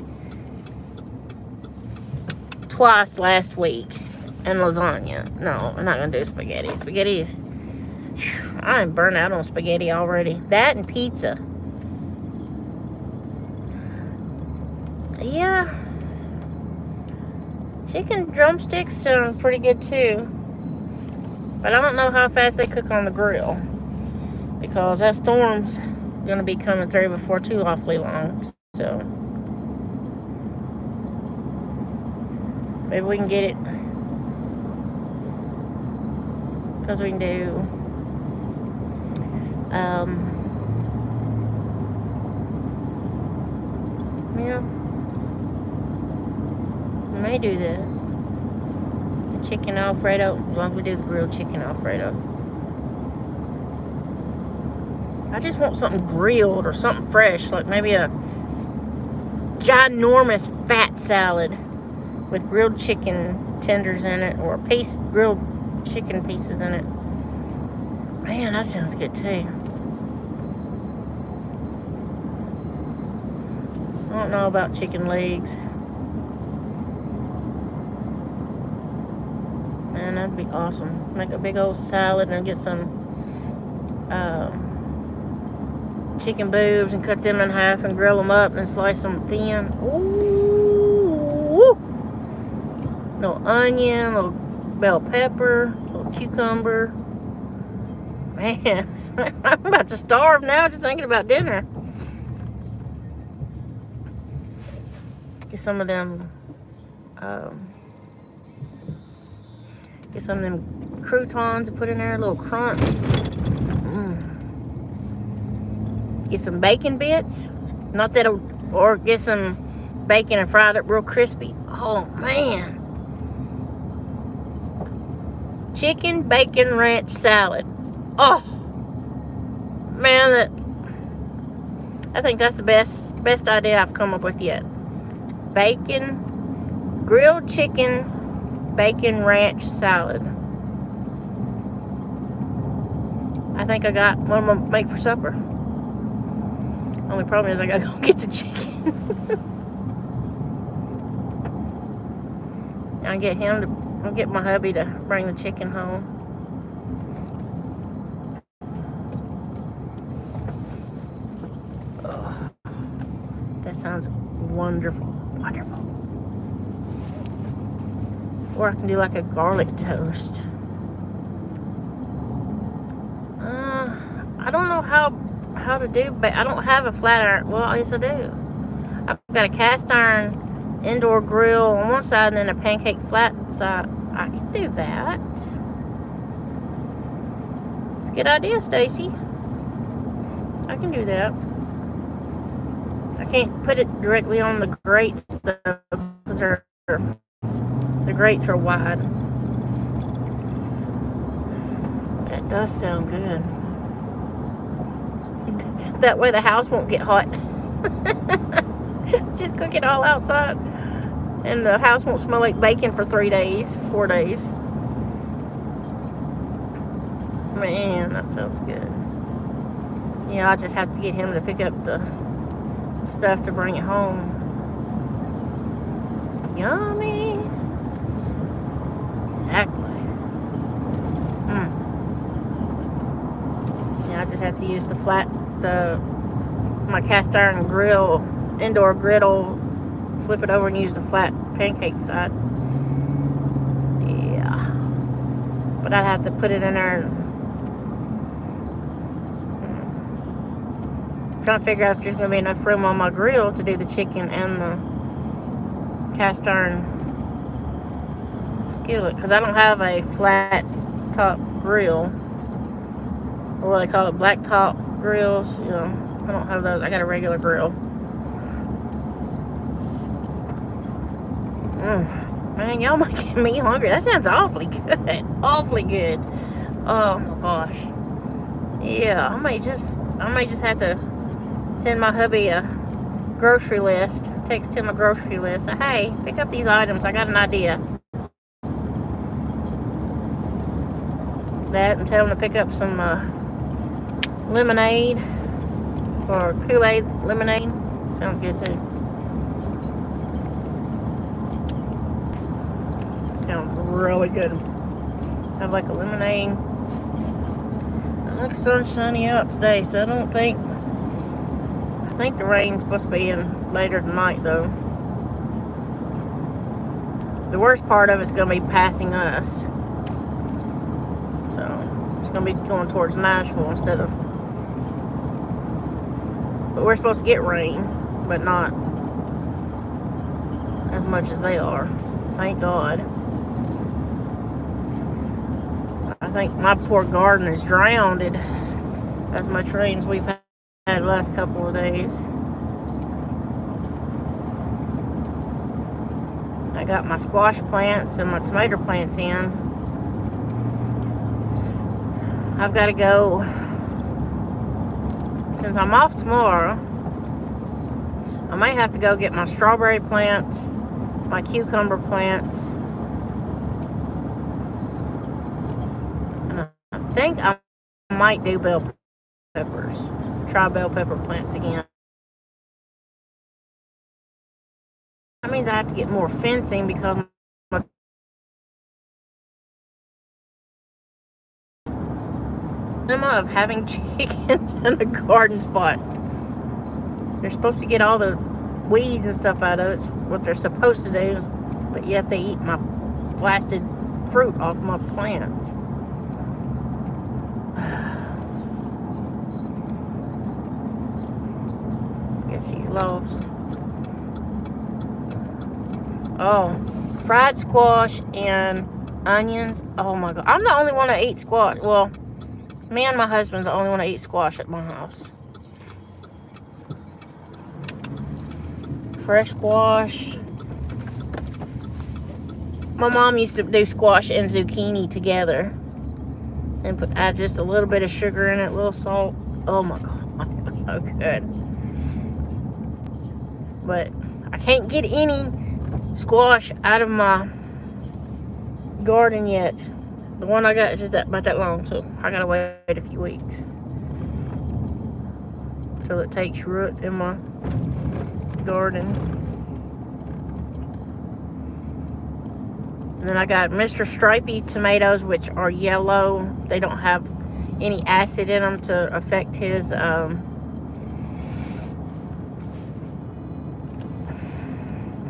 twice last week and lasagna. No, I'm not gonna do spaghetti. Spaghetti is, I'm burnt out on spaghetti already. That and pizza. Yeah. Chicken drumsticks sound pretty good too. But I don't know how fast they cook on the grill. Because that storm's going to be coming through before too awfully long. So maybe we can get it. Because we can do yeah. We may do the chicken Alfredo, as long as we do the grilled chicken Alfredo. I just want something grilled or something fresh, like maybe a ginormous fat salad with grilled chicken tenders in it, or grilled chicken pieces in it. Man, that sounds good too. I don't know about chicken legs. Man, that'd be awesome. Make a big old salad and get some chicken boobs and cut them in half and grill them up and slice them thin. Ooh! Little onion, little bell pepper, little cucumber. Man, I'm about to starve now just thinking about dinner. Get some of them croutons and put in there, a little crunch. Get some bacon bits, or get some bacon and fry it up real crispy. Oh man. Chicken bacon ranch salad. Oh man, I think that's the best idea I've come up with yet. Grilled chicken bacon ranch salad. I think I got what I'm gonna make for supper. Only problem is I gotta go get the chicken. I'll get my hubby to bring the chicken home. Oh, that sounds wonderful, wonderful. Or I can do like a garlic toast. I don't know how to do, but I don't have a flat iron. Well, yes I do. I've got a cast iron indoor grill on one side and then a pancake flat side. I can do that. It's a good idea, Stacy. I can do that. I can't put it directly on the grates though, because the grates are wide. That does sound good. That way the house won't get hot. Just cook it all outside. And the house won't smell like bacon for 4 days. Man, that sounds good. Yeah, I just have to get him to pick up the stuff to bring it home. Yummy. Exactly. Yeah, I just have to use my cast iron grill, indoor griddle, flip it over and use the flat pancake side. Yeah. But I'd have to put it in there and trying to figure out if there's going to be enough room on my grill to do the chicken and the cast iron skillet, because I don't have a flat top grill, or what they call it, black top grills. You know, I don't have those. I got a regular grill. Man, y'all making me hungry. That sounds awfully good. Awfully good. Oh my gosh. Yeah, I may just have to send my hubby a grocery list. Text him a grocery list. Say, hey, pick up these items. I got an idea. That, and tell him to pick up some lemonade or Kool-Aid lemonade. Sounds good too. Sounds really good. Have like a lemonade. It looks sunshiny out today, so I think the rain's supposed to be in later tonight though. The worst part of it's gonna be passing us. So it's gonna be going towards Nashville instead of, but we're supposed to get rain, but not as much as they are. Thank God. I think my poor garden is drowned as much rain as we've had the last couple of days. I got my squash plants and my tomato plants in. I've got to go, since I'm off tomorrow, I might have to go get my strawberry plants, my cucumber plants, and I think I might do bell peppers. Try bell pepper plants again. That means I have to get more fencing because my dilemma of having chickens in a garden spot. They're supposed to get all the weeds and stuff out of it. It's what they're supposed to do, but yet they eat my blasted fruit off my plants. Guess she's lost. Oh, fried squash and onions. Oh my God. I'm the only one that eats squash. Well, me and my husband's the only one that eats squash at my house. Fresh squash. My mom used to do squash and zucchini together and add just a little bit of sugar in it, a little salt. Oh my God, it was so good. But I can't get any squash out of my garden yet. The one I got is just about that long, so I gotta wait a few weeks till it takes root in my garden. And then I got Mr. Stripey tomatoes, which are yellow. They don't have any acid in them to affect his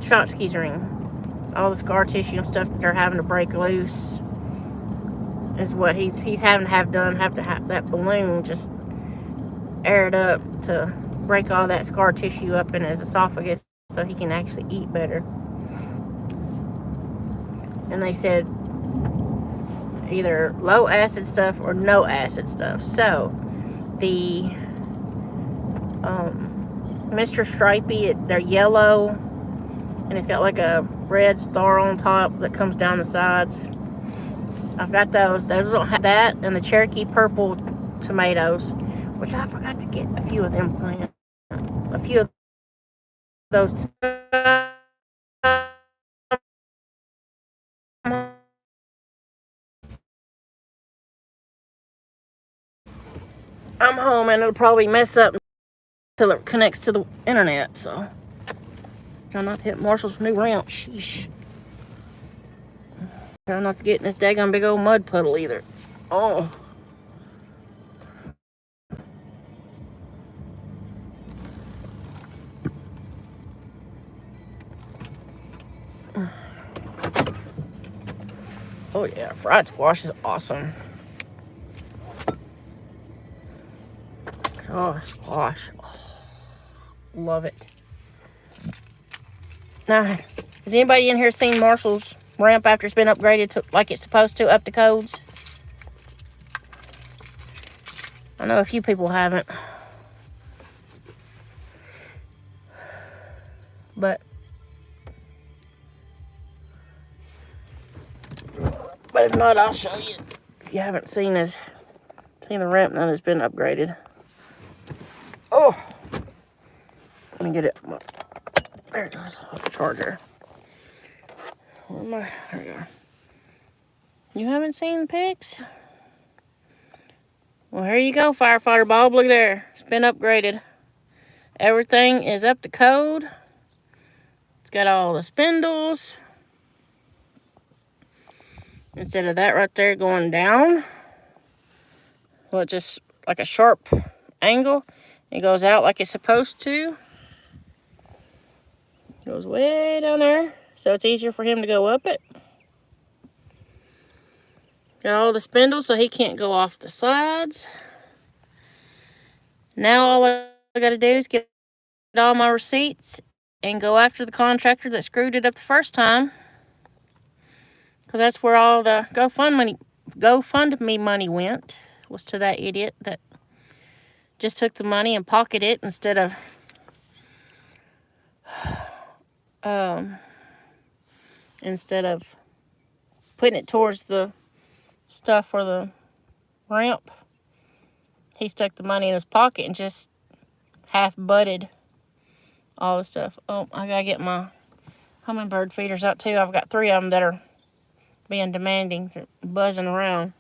Schottky's ring. All the scar tissue and stuff that they're having to break loose is what he's having to have done. Have to have that balloon just aired up to break all that scar tissue up in his esophagus so he can actually eat better. And they said either low acid stuff or no acid stuff. So the Mr. Stripey, they're yellow and it's got like a red star on top that comes down the sides. I've got those. Those don't have that, and the Cherokee purple tomatoes, which I forgot to get a few of them planted. A few of those. I'm home and it'll probably mess up until it connects to the internet, so try not to hit Marshall's new ramp. Sheesh. Try not to get in this daggone big old mud puddle either. Oh. Oh yeah, fried squash is awesome. Oh, squash. Oh, love it. Now, has anybody in here seen Marshall's ramp after it's been upgraded to like it's supposed to, up to codes? I know a few people haven't. But If not, I'll show you. If you haven't seen the ramp, none has been upgraded. Oh, let me get it. There it goes. Off the charger. Where am I? There we go. You haven't seen the pics? Well, here you go, firefighter Bob. Look there. It's been upgraded. Everything is up to code. It's got all the spindles. Instead of that right there going down, well, just like a sharp angle, it goes out like it's supposed to. Goes way down there, so it's easier for him to go up it. Got all the spindles so he can't go off the sides. Now all I got to do is get all my receipts and go after the contractor that screwed it up the first time. Because that's where all the GoFundMe money went, was to that idiot that just took the money and pocketed it instead of putting it towards the stuff for the ramp. He stuck the money in his pocket and just half butted all the stuff. Oh, I gotta get my hummingbird feeders out too. I've got 3 of them that are being demanding. They're buzzing around.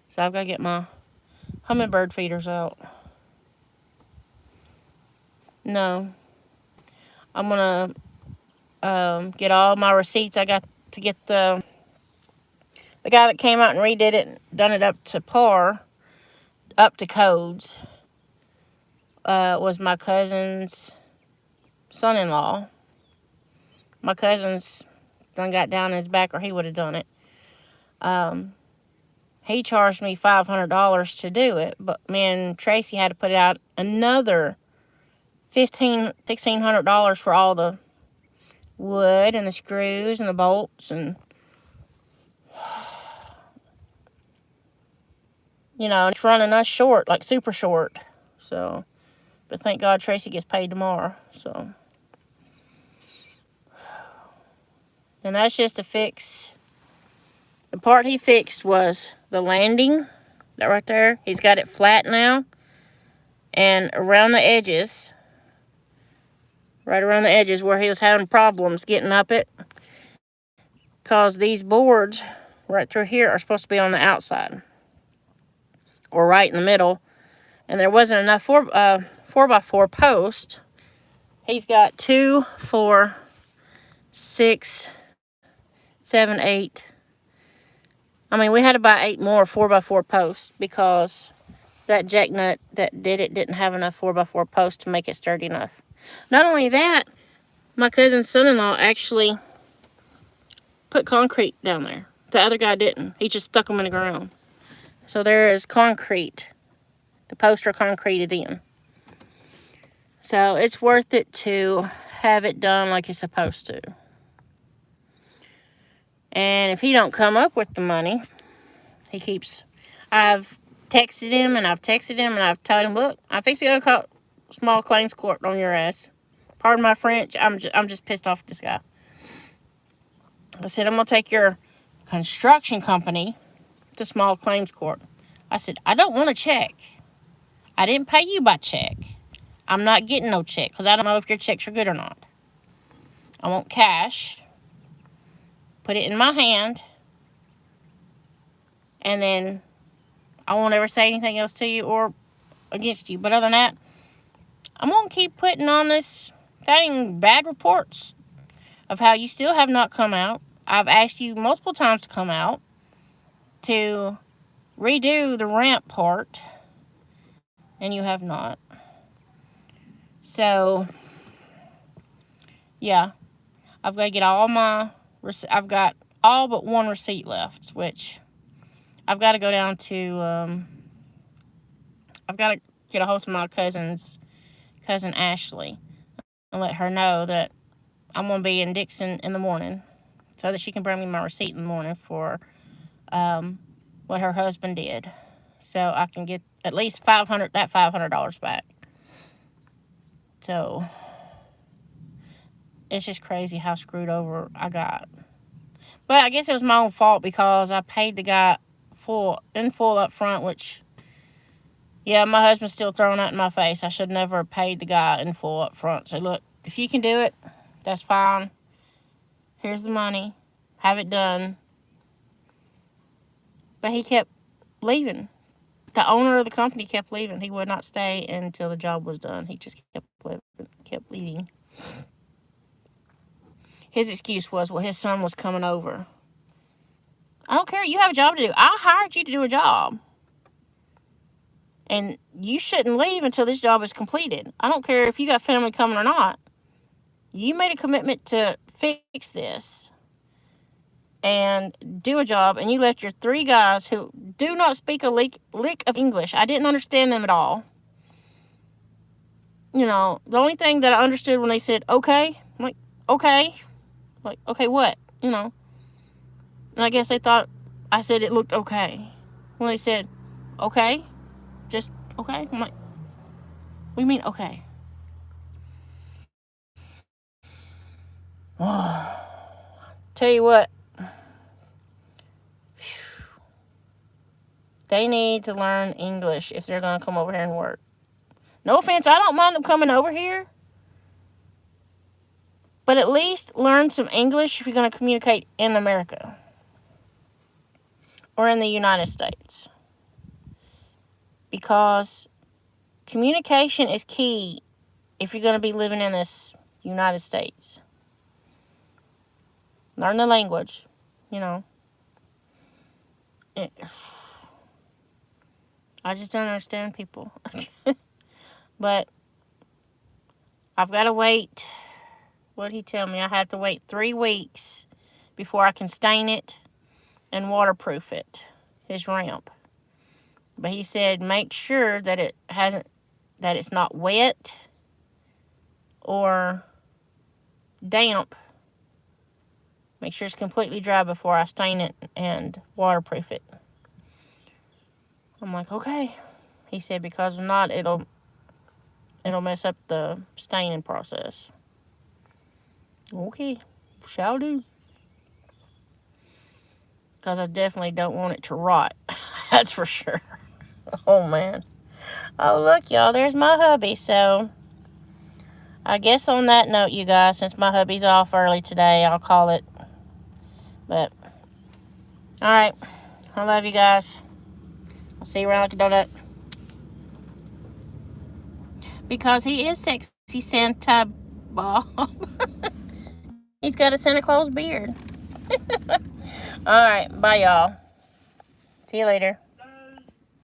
So I've got to get my hummingbird feeders out. No. I'm going to get all my receipts. I got to get the guy that came out and redid it, done it up to par, up to codes, was my cousin's son-in-law. My cousin's done got down in his back, or he would have done it. He charged me $500 to do it, but me and Tracy had to put out another $1,600 for all the wood and the screws and the bolts, and you know, it's running us short, like super short. So, but thank God Tracy gets paid tomorrow. So, and that's just to fix. The part he fixed was the landing, that right there. He's got it flat now, and around the edges, right around the edges where he was having problems getting up it, because these boards right through here are supposed to be on the outside, or right in the middle, and there wasn't enough 4x4 post. He's got 2, 4, 6, 7, 8. I mean, we had to buy 8 more 4x4 posts because that jack nut that did it didn't have enough 4x4 posts to make it sturdy enough. Not only that, my cousin's son-in-law actually put concrete down there. The other guy didn't. He just stuck them in the ground. So there is concrete. The posts are concreted in. So it's worth it to have it done like it's supposed to. And if he don't come up with the money, I've texted him and I've told him, look, I fix it to call small claims court on your ass. Pardon my French, I'm just pissed off at this guy. I said, I'm going to take your construction company to small claims court. I said, I don't want a check. I didn't pay you by check. I'm not getting no check because I don't know if your checks are good or not. I want cash. Put it in my hand, and then I won't ever say anything else to you or against you. But other than that, I'm going to keep putting on this thing bad reports of how you still have not come out. I've asked you multiple times to come out to redo the ramp part, and you have not. So, yeah, I've got to get all my... I've got all but one receipt left, which I've got to go down to, I've got to get a hold of my cousin Ashley and let her know that I'm going to be in Dixon in the morning so that she can bring me my receipt in the morning for what her husband did. So I can get at least $500 back. So it's just crazy how screwed over I got. But I guess it was my own fault because I paid the guy in full up front, which, yeah, my husband's still throwing that in my face. I should never have paid the guy in full up front. So, look, if you can do it, that's fine. Here's the money. Have it done. But he kept leaving. The owner of the company kept leaving. He would not stay until the job was done. He just kept leaving. His excuse was, well, his son was coming over. I don't care. You have a job to do. I hired you to do a job. And you shouldn't leave until this job is completed. I don't care if you got family coming or not. You made a commitment to fix this and do a job, and you left your 3 guys who do not speak a lick of English. I didn't understand them at all. You know, the only thing that I understood when they said, okay, I'm like, okay. Like, okay, what? You know. And I guess they thought I said it looked okay. When they said, okay, just okay. I'm like, what do you mean, okay? Tell you what, they need to learn English if they're going to come over here and work. No offense, I don't mind them coming over here. But at least learn some English if you're going to communicate in America or in the United States. Because communication is key if you're going to be living in this United States. Learn the language, you know. I just don't understand people. But I've got to wait. What did he tell me? I have to wait 3 weeks before I can stain it and waterproof it, his ramp. But he said make sure that it's not wet or damp. Make sure it's completely dry before I stain it and waterproof it. I'm like, okay. He said because if not, it'll mess up the staining process. Okay, shall do. Because I definitely don't want it to rot. That's for sure. Oh, man. Oh, look, y'all, there's my hubby. So, I guess on that note, you guys, since my hubby's off early today, I'll call it. But, all right. I love you guys. I'll see you around like a donut. Because he is sexy Santa Bob. He's got a Santa Claus beard. All right. Bye, y'all. See you later.